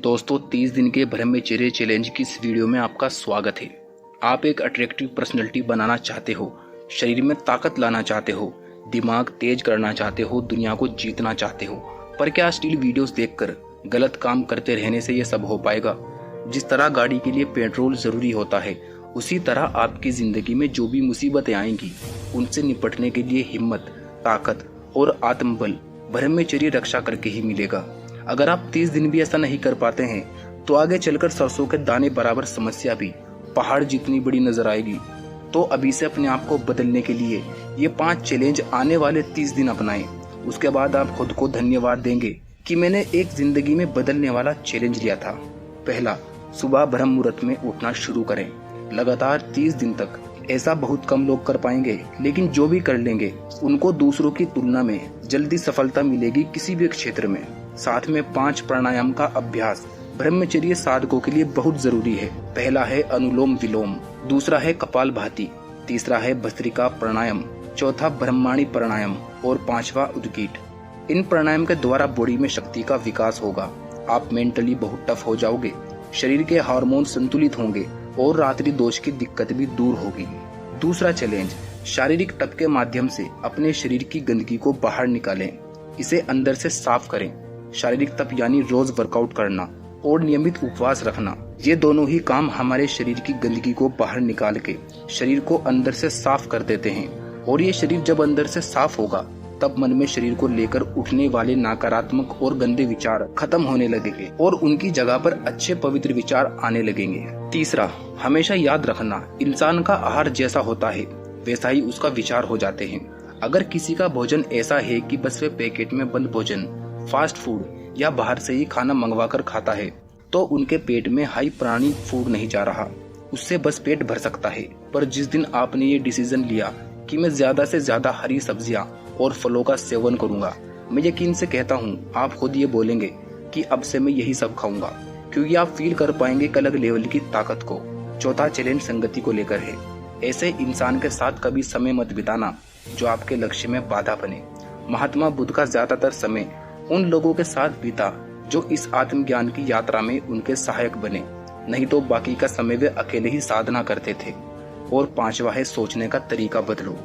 दोस्तों 30 दिन के ब्रह्मचर्य चैलेंज की इस वीडियो में आपका स्वागत है। आप एक अट्रैक्टिव पर्सनैलिटी बनाना चाहते हो, शरीर में ताकत लाना चाहते हो, दिमाग तेज करना चाहते हो, दुनिया को जीतना चाहते हो, पर क्या स्टिल वीडियोस देखकर गलत काम करते रहने से ये सब हो पाएगा? जिस तरह गाड़ी के लिए पेट्रोल जरूरी होता है, उसी तरह आपकी जिंदगी में जो भी मुसीबतें आएंगी उनसे निपटने के लिए हिम्मत, ताकत और आत्मबल ब्रह्मचर्य रक्षा करके ही मिलेगा। अगर आप 30 दिन भी ऐसा नहीं कर पाते हैं तो आगे चलकर सरसों के दाने बराबर समस्या भी पहाड़ जितनी बड़ी नजर आएगी। तो अभी से अपने आप को बदलने के लिए ये 5 चैलेंज आने वाले 30 दिन अपनाएं। उसके बाद आप खुद को धन्यवाद देंगे कि मैंने एक जिंदगी में बदलने वाला चैलेंज लिया था। पहला, सुबह ब्रह्म मुहूर्त में उठना शुरू करें। लगातार 30 दिन तक। ऐसा बहुत कम लोग कर पाएंगे, लेकिन जो भी कर लेंगे उनको दूसरों की तुलना में जल्दी सफलता मिलेगी किसी भी क्षेत्र में। साथ में 5 प्राणायाम का अभ्यास ब्रह्मचर्य साधकों के लिए बहुत जरूरी है। पहला है अनुलोम विलोम, दूसरा है कपालभाति, तीसरा है भस्त्रिका प्राणायाम, चौथा ब्रह्माणी प्राणायाम और 5वां उद्गीत। इन प्राणायाम के द्वारा बॉडी में शक्ति का विकास होगा। आप मेंटली बहुत टफ हो जाओगे, शरीर के हार्मोन संतुलित होंगे और रात्रि दोष की दिक्कत भी दूर होगी। दूसरा चैलेंज, शारीरिक तप के माध्यम से अपने शरीर की गंदगी को बाहर निकालें, इसे अंदर से साफ करें। शारीरिक तप यानी रोज वर्कआउट करना और नियमित उपवास रखना। ये दोनों ही काम हमारे शरीर की गंदगी को बाहर निकाल के शरीर को अंदर से साफ कर देते हैं। और ये शरीर जब अंदर से साफ होगा तब मन में शरीर को लेकर उठने वाले नकारात्मक और गंदे विचार खत्म होने लगेंगे और उनकी जगह पर अच्छे पवित्र विचार आने लगेंगे। तीसरा, हमेशा याद रखना, इंसान का आहार जैसा होता है वैसा ही उसका विचार हो जाते हैं। अगर किसी का भोजन ऐसा है कि बस वे पैकेट में बंद भोजन, फास्ट फूड या बाहर से ही खाना मंगवा कर खाता है, तो उनके पेट में हाई प्राणी फूड नहीं जा रहा, उससे बस पेट भर सकता है। पर जिस दिन आपने ये डिसीजन लिया कि मैं ज्यादा से ज्यादा हरी सब्जियां और फलों का सेवन करूंगा, मैं यकीन से कहता हूँ आप खुद ये बोलेंगे कि अब से मैं यही सब खाऊंगा, क्योंकि आप फील कर पाएंगे एक अलग लेवल की ताकत को। चौथा चैलेंज संगति को लेकर है। ऐसे इंसान के साथ कभी समय मत बिताना जो आपके लक्ष्य में बाधा बने। महात्मा बुद्ध का ज्यादातर समय उन लोगों के साथ बीता जो इस आत्मज्ञान की यात्रा में उनके सहायक बने, नहीं तो बाकी का समय वे अकेले ही साधना करते थे। और 5वां है सोचने का तरीका बदलो।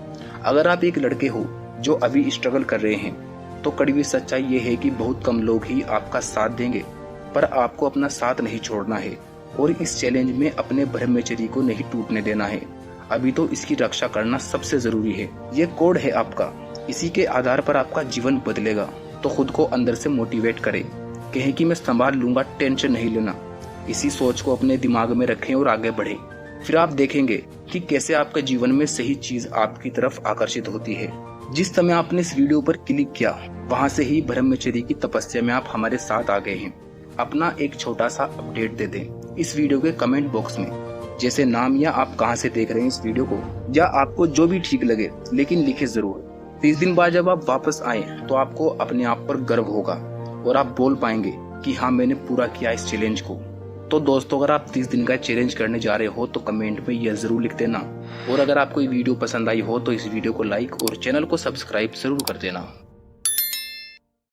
अगर आप एक लड़के हो जो अभी स्ट्रगल कर रहे हैं तो कड़वी सच्चाई ये है कि बहुत कम लोग ही आपका साथ देंगे, पर आपको अपना साथ नहीं छोड़ना है और इस चैलेंज में अपने ब्रह्मचर्य को नहीं टूटने देना है। अभी तो इसकी रक्षा करना सबसे जरूरी है। ये कोड है आपका, इसी के आधार पर आपका जीवन बदलेगा। तो खुद को अंदर से मोटिवेट करें, कहें कि मैं संभाल लूंगा, टेंशन नहीं लेना। इसी सोच को अपने दिमाग में रखें और आगे बढ़ें। फिर आप देखेंगे कि कैसे आपके जीवन में सही चीज आपकी तरफ आकर्षित होती है। जिस समय आपने इस वीडियो पर क्लिक किया वहां से ही ब्रह्मचर्य की तपस्या में आप हमारे साथ आ गए हैं। अपना एक छोटा सा अपडेट दे दें इस वीडियो के कमेंट बॉक्स में, जैसे नाम या आप कहां से देख रहे हैं इस वीडियो को, या आपको जो भी ठीक लगे, लेकिन लिखे जरूर। 30 दिन बाद जब आप वापस आए तो आपको अपने आप पर गर्व होगा और आप बोल पाएंगे कि हाँ मैंने पूरा किया इस चैलेंज को। तो दोस्तों अगर आप 30 दिन का चैलेंज करने जा रहे हो तो कमेंट में यह जरूर लिख देना। और अगर आपको ये वीडियो पसंद आई हो तो इस वीडियो को लाइक और चैनल को सब्सक्राइब जरूर कर देना।